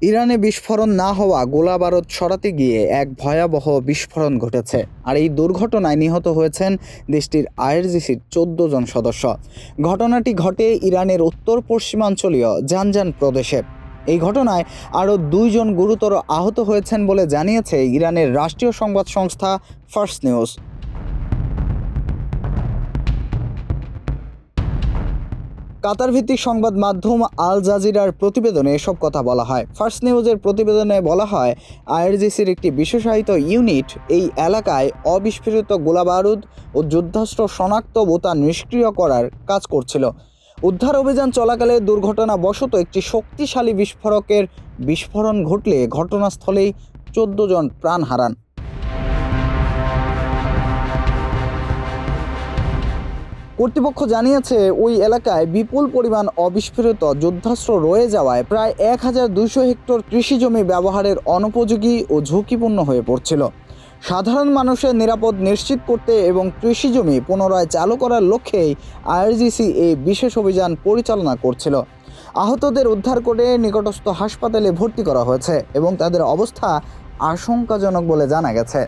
ইরানে বিস্ফোরণ না হওয়া গোলাবারুদ সরাতে গিয়ে এক ভয়াবহ বিস্ফোরণ ঘটেছে। আর এই দুর্ঘটনায় নিহত হয়েছেন দেশটির আইআরজিসির 14 জন সদস্য। ঘটনাটি ঘটে ইরানের উত্তর পশ্চিমাঞ্চলীয় জানজান প্রদেশে। এই ঘটনায় আরও 2 জন গুরুতর আহত হয়েছেন বলে জানিয়েছে ইরানের রাষ্ট্রীয় সংবাদ সংস্থা ফার্স নিউজ। কাতার ভিত্তিক সংবাদ মাধ্যম আল জাজিরার প্রতিবেদনে এসব কথা বলা হয়। ফার্স্ট নিউজের প্রতিবেদনে বলা হয়, আইআরজিসির একটি বিশেষায়িত ইউনিট এই এলাকায় অবিস্ফোরিত গোলাবারুদ ও যুদ্ধাস্ত্র শনাক্ত ও তা নিষ্ক্রিয় করার কাজ করছিল। উদ্ধার অভিযান চলাকালে দুর্ঘটনাবশত একটি শক্তিশালী বিস্ফোরকের বিস্ফোরণ ঘটলে ঘটনাস্থলেই 14 জন প্রাণ হারান। কর্তৃপক্ষ জানিয়েছে, ওই এলাকায় বিপুল পরিমাণ অবিস্ফোরিত যুদ্ধাস্ত্র রয়ে যাওয়ায় প্রায় 1200 হেক্টর কৃষিজমি ব্যবহারের অনুপযোগী ও ঝুঁকিপূর্ণ হয়ে পড়ছিল। সাধারণ মানুষের নিরাপদ নিশ্চিত করতে এবং কৃষিজমি পুনরায় চালু করার লক্ষ্যেই আইআরজিসি এই বিশেষ অভিযান পরিচালনা করছিল। আহতদের উদ্ধার করে নিকটস্থ হাসপাতালে ভর্তি করা হয়েছে এবং তাদের অবস্থা আশঙ্কাজনক বলে জানা গেছে।